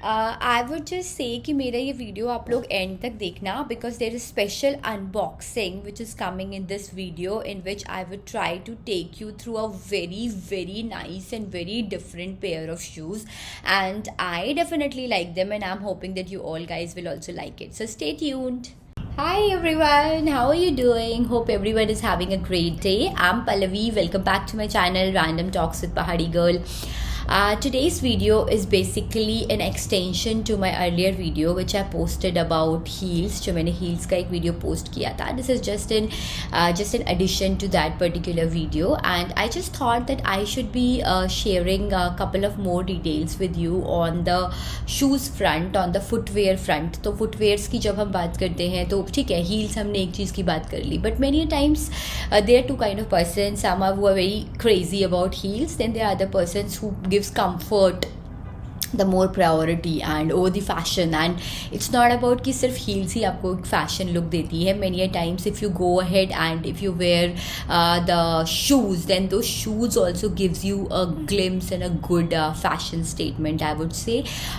I would just say कि मेरा ये वीडियो आप लोग एंड तक देखना, because there is special unboxing which is coming in this video, in which I would try to take you through a very nice and very different pair of shoes, and I definitely like them, and I'm hoping that you all guys will also like it, so stay tuned. Hi everyone, how are you doing? Hope everyone is having a great day. I'm Pallavi. Welcome back to my channel Random Talks with Pahadi Girl. Today's video is basically an extension to my earlier video which I posted about heels. जो मैंने heels का एक video post किया था. This is just an addition to that particular video, and I just thought that I should be sharing a couple of more details with you on the shoes front, on the footwear front. तो footwears की जब हम बात करते हैं तो ठीक है, heels हमने एक चीज़ की बात कर ली, but many times there are two kind of persons. Some are who are very crazy about heels, then there are other persons who gives comfort the more priority and over the fashion, and it's not about कि सिर्फ heels ही आपको fashion look देती है. Many a times if you go ahead and if you wear the shoes, then those shoes also gives you a glimpse and a good fashion statement, I would say.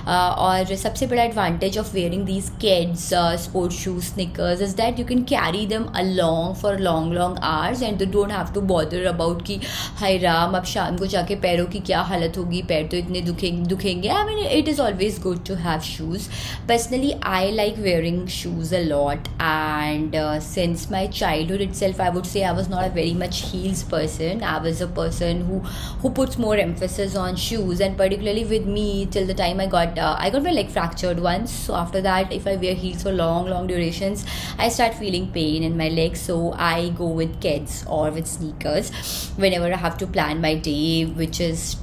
और सबसे बड़ा advantage of wearing these kids sports shoes, sneakers, is that you can carry them along for long hours and you don't have to bother about कि हाय राम अब शाम को जाके पैरों की क्या हालत होगी, पैर तो इतने दुखेंगे. I mean, it is always good to have shoes. Personally, I like wearing shoes a lot, and since my childhood itself, I would say I was not a very much heels person. I was a person who puts more emphasis on shoes, and particularly with me till the time I got my leg fractured once. So after that, if I wear heels for long durations, I start feeling pain in my legs. So I go with kids or with sneakers whenever I have to plan my day, which is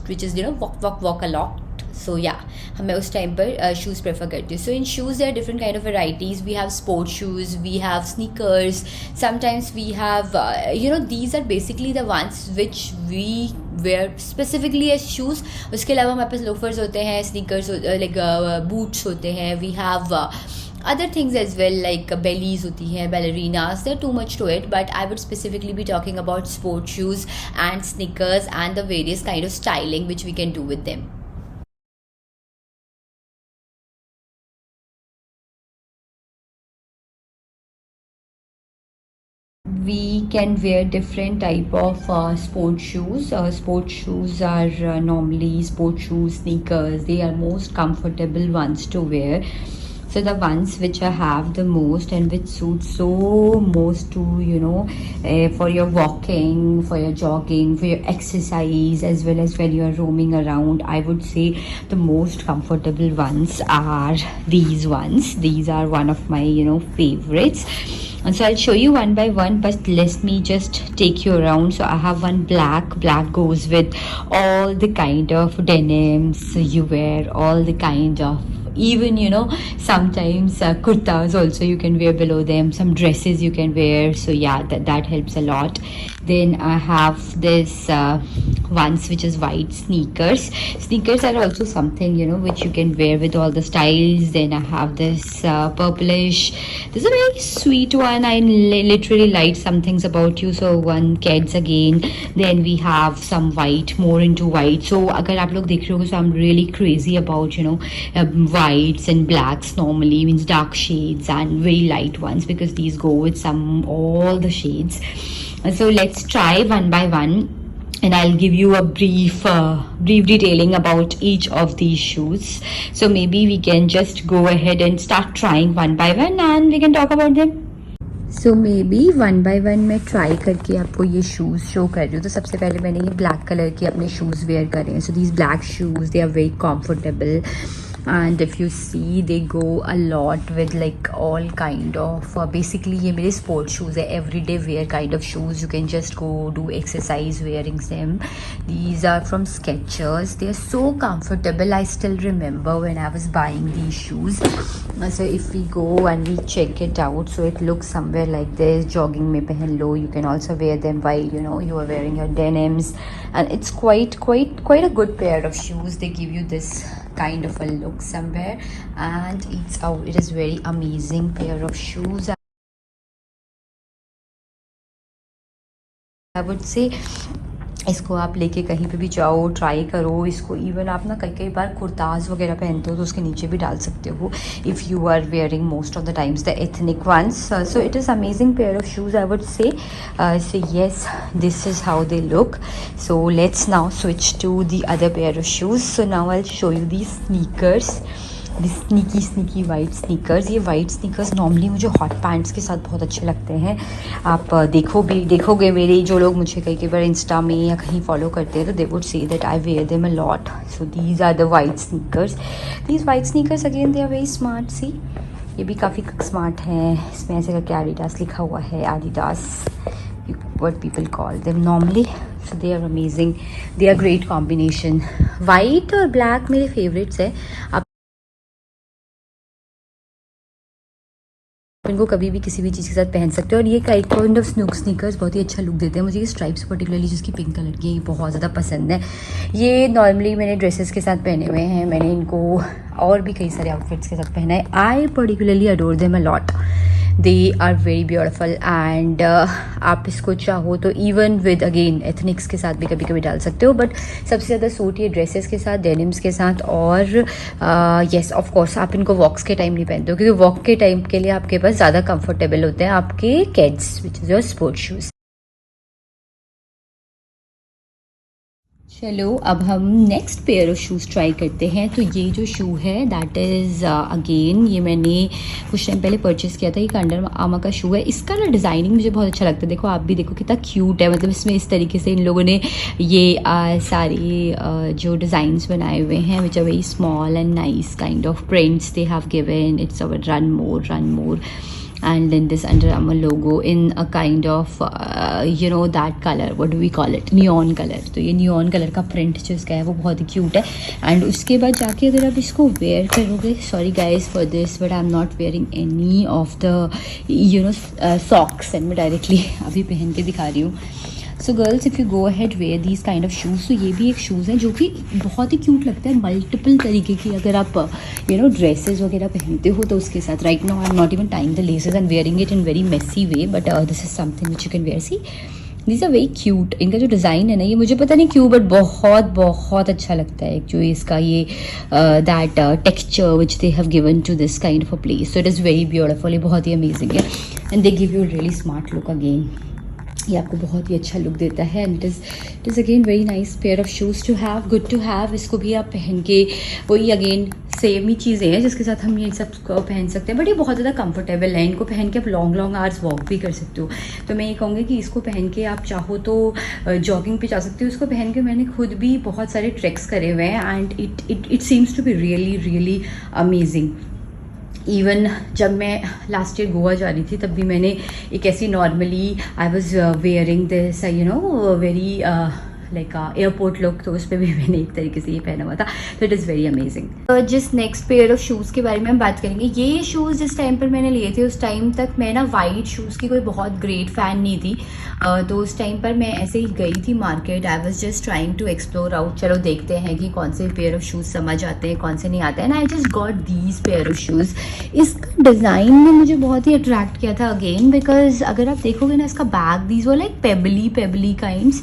walk a lot. So yeah, मैं उस time पर shoes prefer करती हूँ. So in shoes there different kind of varieties. We have sports shoes, we have sneakers, sometimes we have these are basically the ones which we wear specifically as shoes. उसके अलावा हमारे पास loafers होते हैं, sneakers like boots होते हैं. We have other things as well, like bellies hoti hai, ballerinas. There are too much to it, but I would specifically be talking about sports shoes and sneakers and the various kind of styling which we can do with them. We can wear different type of sports shoes. Sports shoes are normally sports shoes, sneakers. They are most comfortable ones to wear. So the ones which I have the most and which suits so most to for your walking, for your jogging, for your exercise, as well as when you are roaming around, I would say the most comfortable ones are these ones. These are one of my favorites. And so I'll show you one by one, but let me just take you around. So I have one black. Black goes with all the kind of denims you wear, all the kind of, even sometimes kurtas also you can wear below them, some dresses you can wear. So yeah, that helps a lot. Then I have this ones which is white sneakers. Sneakers are also something which you can wear with all the styles. Then I have this purplish. This is a very sweet one. I literally like some things about you. So one kids again. Then we have some white, more into white. So agar aap log dekh rahe ho, so I'm really crazy about whites and blacks normally, means dark shades and very light ones, because these go with all the shades. So let's try one by one, and I'll give you a brief detailing about each of these shoes. So maybe we can just go ahead and start trying one by one and we can talk about them. So maybe one by one मैं try करके आपको ये shoes show कर रही हूँ. तो सबसे पहले मैंने ये ब्लैक कलर के अपने शूज़ वेयर करे हैं. So these black shoes, they are very comfortable, and if you see they go a lot with like all kind of basically ये मेरे sports shoes है, everyday wear kind of shoes. You can just go do exercise wearing them. These are from Skechers. They are so comfortable. I still remember when I was buying these shoes. So if we go and we check it out, so it looks somewhere like this. Jogging में पहन लो. You can also wear them while you are wearing your denims, and it's quite a good pair of shoes. They give you this kind of a look somewhere, and it is very amazing pair of shoes, I would say. इसको आप लेके कहीं पे भी जाओ, try करो इसको। Even आप ना कई बार कुर्ताज़ वगैरह पहनते हो तो उसके नीचे भी डाल सकते हो, if you are wearing most of the times the ethnic ones. So it is amazing pair of shoes I would say. So yes, this is how they look. So let's now switch to the other pair of shoes. So now I will show you the sneakers, the sneaky white sneakers. ये white sneakers normally मुझे hot pants के साथ बहुत अच्छे लगते हैं। आप देखोगे मेरे जो लोग मुझे कई बार इंस्टा में या कहीं फॉलो करते हैं तो they would say that I wear them a lot. So these are the white sneakers. These white sneakers again they are very smart. See, ये भी काफ़ी स्मार्ट हैं। इसमें ऐसे करके एडिडास लिखा हुआ है, Adidas what people call them normally. So they are amazing, they are great combination. White और black मेरे favorites है। आप इनको कभी भी किसी भी चीज़ के साथ पहन सकते हो। और ये काइंड ऑफ स्नीकर्स बहुत ही अच्छा लुक देते हैं। मुझे ये स्ट्राइप्स पर्टिकुलरली जिसकी पिंक कलर की है ये बहुत ज़्यादा पसंद है। ये नॉर्मली मैंने ड्रेसेस के साथ पहने हुए हैं, मैंने इनको और भी कई सारे आउटफिट्स के साथ पहना है। I particularly adore them a lot, they are very beautiful and आप इसको चाहो तो इवन विद अगेन एथनिक्स के साथ भी कभी कभी डाल सकते हो, बट सबसे ज़्यादा सूट ये ड्रेसेस के साथ, डेनिम्स के साथ। और येस ऑफ कोर्स आप इनको वॉक्स के टाइम नहीं पहनते हो, क्योंकि वॉक के टाइम के लिए आपके पास ज़्यादा कंफर्टेबल होते हैं आपके Keds which is your sports shoes. चलो अब हम next pair of shoes try करते हैं। तो ये जो शू है दैट इज़ अगेन ये मैंने कुछ टाइम पहले परचेज़ किया था। ये अंडर आर्मर का शू है। इसका ना डिज़ाइनिंग मुझे बहुत अच्छा लगता है। देखो आप भी देखो कितना क्यूट है, मतलब इसमें इस तरीके से इन लोगों ने ये सारे जो डिज़ाइंस बनाए हुए हैं which are very small and nice kind of prints they have given. It's our run more and then this Under Armour logo in a kind of you know that color, what do we call it, neon color। तो ये neon color का print जो इसका है वो बहुत ही cute है। and उसके बाद जाके अगर आप इसको wear करोगे, sorry guys for this but I'm not wearing any of the you know socks and मैं directly अभी पहन के दिखा रही हूँ। So girls if you go ahead wear these kind of shoes, तो ये भी एक शूज़ है जो कि बहुत ही क्यूट लगता है। मल्टीपल तरीके की अगर आप यू नो ड्रेसेस वगैरह पहनते हो तो उसके साथ। Right now I am not even tying the laces and wearing it in very messy way, but this is something which you can wear. See, this are very cute. इनका जो design है ना ये मुझे पता नहीं क्यों बट बहुत अच्छा लगता है। जो इसका ये that texture which they have given to this kind of a place, so it is very beautiful. ये बहुत ही अमेजिंग है and they give you really smart look again. ये आपको बहुत ही अच्छा लुक देता है and it is again very nice pair of shoes to have, good to have. इसको भी आप पहन के वही अगेन सेम ही चीज़ें हैं जिसके साथ हम ये सब पहन सकते हैं, बट ये बहुत ज़्यादा कंफर्टेबल है। इनको पहन के आप लॉन्ग आवर्स वॉक भी कर सकते हो। तो मैं ये कहूँगी कि इसको पहन के आप चाहो तो जॉगिंग पे जा सकते हो। इसको पहन के मैंने खुद भी बहुत सारे ट्रैक्स करे हुए हैं and it seems to be really amazing. Even जब मैं लास्ट ईयर गोवा जा रही थी तब भी मैंने एक ऐसी normally I was wearing this you know very like airport look, तो उस पर भी मैंने एक तरीके से ये पहना हुआ था। तो इट इज़ वेरी अमेजिंग। जिस नेक्स्ट पेयर ऑफ शूज़ के बारे में हम बात करेंगे, ये शूज़ जिस टाइम पर मैंने लिए थे उस टाइम तक मैं ना वाइट शूज़ की कोई बहुत ग्रेट फ़ैन नहीं थी। तो उस टाइम पर मैं ऐसे ही गई थी market, I was just trying to explore out, चलो देखते हैं कि कौन से पेयर ऑफ शूज़ समझ आते हैं कौन से नहीं आते हैं। And I just got these pair of shoes. इसका डिज़ाइन ने मुझे बहुत ही अट्रैक्ट किया था अगेन, बिकॉज अगर आप देखोगे ना इसका बैग दीज वो लाइक पेबली काइंड्स,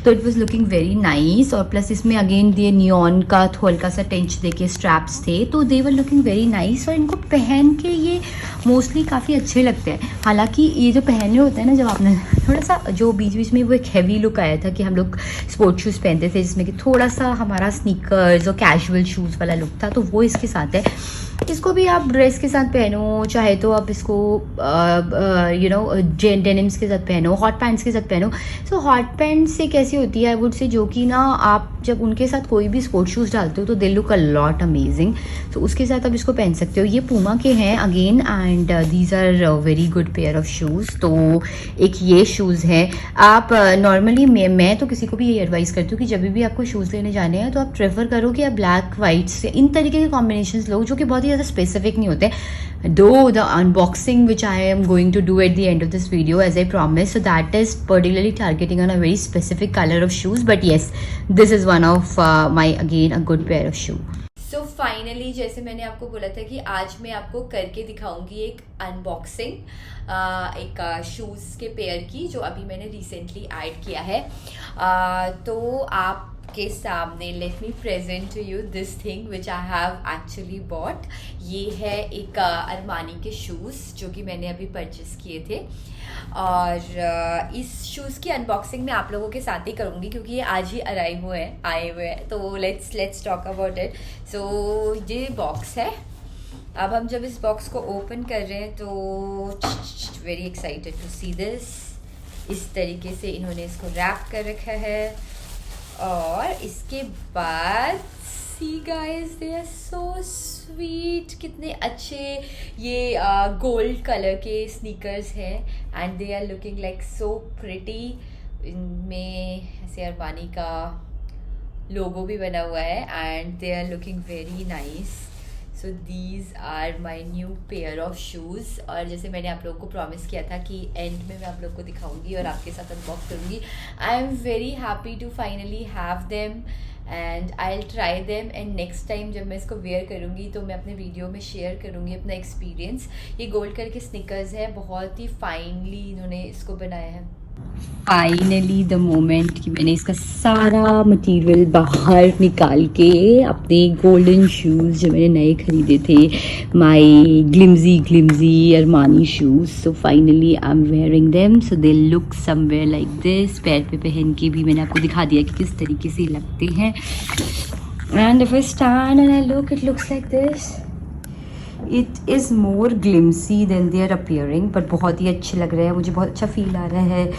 तो it was looking very nice. और प्लस इसमें अगेन ये नियॉन का हल्का सा टेंच देके स्ट्रैप्स थे, तो दे वर लुकिंग वेरी नाइस। और इनको पहन के ये मोस्टली काफ़ी अच्छे लगते हैं। हालांकि ये जो पहने होते हैं ना, जब आपने थोड़ा सा जो बीच में वो एक हैवी लुक आया था कि हम लोग स्पोर्ट्स शूज़ पहनते थे जिसमें कि थोड़ा सा हमारा स्नीकर्स और कैजुअल शूज़ वाला लुक था, तो वो इसके साथ है। इसको भी आप ड्रेस के साथ पहनो, चाहे तो आप इसको यू नो डेनिम्स के साथ पहनो, हॉट पैंट्स के साथ पहनो। सो हॉट पैंट्स एक ऐसी होती है आई वुड से जो कि ना आप जब उनके साथ कोई भी स्पोर्ट्स शूज़ डालते हो तो they look a lot amazing. तो उसके साथ आप इसको पहन सकते हो। ये पूमा के हैं again and these are very good pair of shoes. तो एक ये शूज़ है। आप नॉर्मली मैं तो किसी को भी ये एडवाइस करती हूँ कि जब भी आपको शूज़ लेने जाने हैं तो आप प्रेफर करो कि आप ब्लैक वाइट से इन तरीके के कॉम्बिनेशन लो जो कि बहुत ही ज़्यादा स्पेसिफिक नहीं होते। Though the unboxing which I am going to do at the end of this video as I promised, so that is particularly targeting on a very specific color of shoes, but yes, this is one of my again a good pair of shoe. So finally finally जैसे मैंने आपको बोला था कि आज मैं आपको करके दिखाऊंगी एक अनबॉक्सिंग एक शूज़ के पेयर की, जो अभी मैंने रिसेंटली ऐड किया है। तो आपके सामने let me present to you this thing which I have actually bought. ये है एक अरमानी के शूज़ जो कि मैंने अभी परचेस किए थे, और इस शूज़ की अनबॉक्सिंग मैं आप लोगों के साथ ही करूँगी क्योंकि ये आज ही आए हुए हैं। तो लेट्स टॉक अबाउट इट। सो ये बॉक्स है। अब हम जब इस बॉक्स को ओपन कर रहे हैं तो very excited to see this. इस तरीके से इन्होंने इसको रैप कर रखा है, और इसके बाद see guys they are so sweet. कितने अच्छे ये गोल्ड कलर के स्नीकर्स हैं and they are looking like so pretty. इनमें ऐसे अरमानी का लोगो भी बना हुआ है and they are looking very nice. So these are my new pair of shoes. और जैसे मैंने आप लोगों को प्रॉमिस किया था कि एंड में मैं आप लोग को दिखाऊंगी और आपके साथ अनबॉक्स करूंगी। I am very happy to finally have them and I will try them, and next time जब मैं इसको वेयर करूंगी तो मैं अपने वीडियो में शेयर करूंगी अपना एक्सपीरियंस। ये गोल्ड कलर के स्निकर्स है, बहुत ही फाइनली इन्होंने इसको बनाया है। फाइनली द मोमेंट कि मैंने इसका सारा मटेरियल बाहर निकाल के अपने गोल्डन शूज़ जो मैंने नए खरीदे थे, my glimsy Armani shoes, so finally I am wearing them. So they look somewhere like this. पैर पे पहन के भी मैंने आपको दिखा दिया कि किस तरीके से लगते हैं। And if I stand and I look, it looks like this. It is more glimsy than they are appearing, but बहुत ही अच्छे लग रहे हैं। मुझे बहुत अच्छा फील आ रहा है।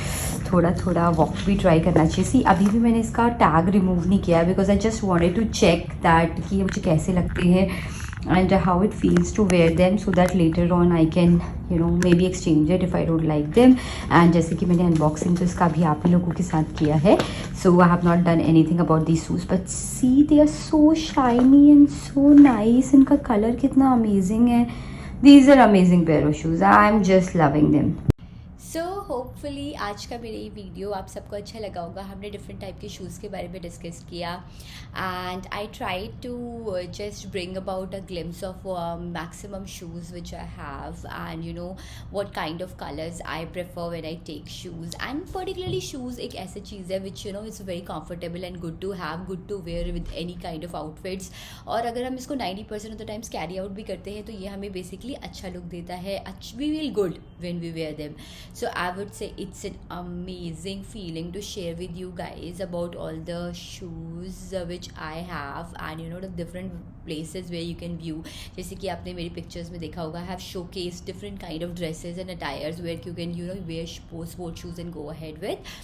थोड़ा वॉक भी ट्राई करना चाहिए। सी अभी भी मैंने इसका टैग रिमूव नहीं किया because I just wanted to check that कि ये मुझे कैसे लगते हैं and how it feels to wear them, so that later on I can maybe exchange it if I don't like them. And जैसे कि मैंने अनबॉक्सिंग तो इसका भी आप ही लोगों के साथ किया है, so I have not done anything about these shoes, but see they are so shiny and so nice. इनका कलर कितना अमेजिंग है। These are amazing pair of shoes. I am just loving them. So hopefully आज का मेरा ये video आप सबको अच्छा लगा होगा। हमने डिफरेंट टाइप के शूज़ के बारे में डिस्कस किया and I try to just bring about a glimpse of maximum shoes which I have and what kind of colours I prefer when I take shoes. And particularly shoes एक ऐसी चीज़ है which it's very comfortable and good to have, good to wear with any kind of outfits. और अगर हम इसको 90% of the times carry out भी करते हैं तो ये हमें बेसिकली अच्छा लुक देता है। We feel good when we wear them. So I would say it's an amazing feeling to share with you guys about all the shoes which I have and the different places where you can view. जैसे कि आपने मेरी pictures में देखा होगा, I have showcased different kind of dresses and attires where you can wear sport shoes and go ahead with.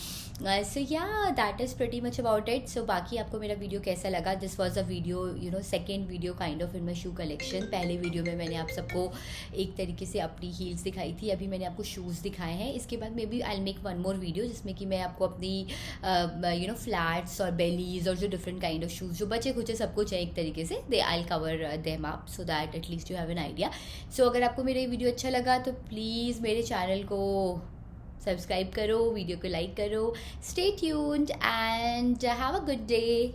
So yeah, that is pretty much about it. So बाकी आपको मेरा वीडियो कैसा लगा? This was a video second video kind of in my shoe collection. पहले video में मैंने आप सबको एक तरीके से अपनी हील्स दिखाई थी, अभी मैंने आपको शूज़ दिखाए हैं। इसके बाद maybe I will make one more video जिसमें कि मैं आपको अपनी फ्लैट्स और बेलीज और जो डिफरेंट काइंड ऑफ शूज़ जो बचे खुचे सब कुछ है एक तरीके से, they I will cover them up so that at least you have an idea. So अगर आपको मेरा ये वीडियो अच्छा लगा तो प्लीज़ मेरे चैनल को सब्सक्राइब करो, वीडियो को लाइक करो, stay tuned and have a good day.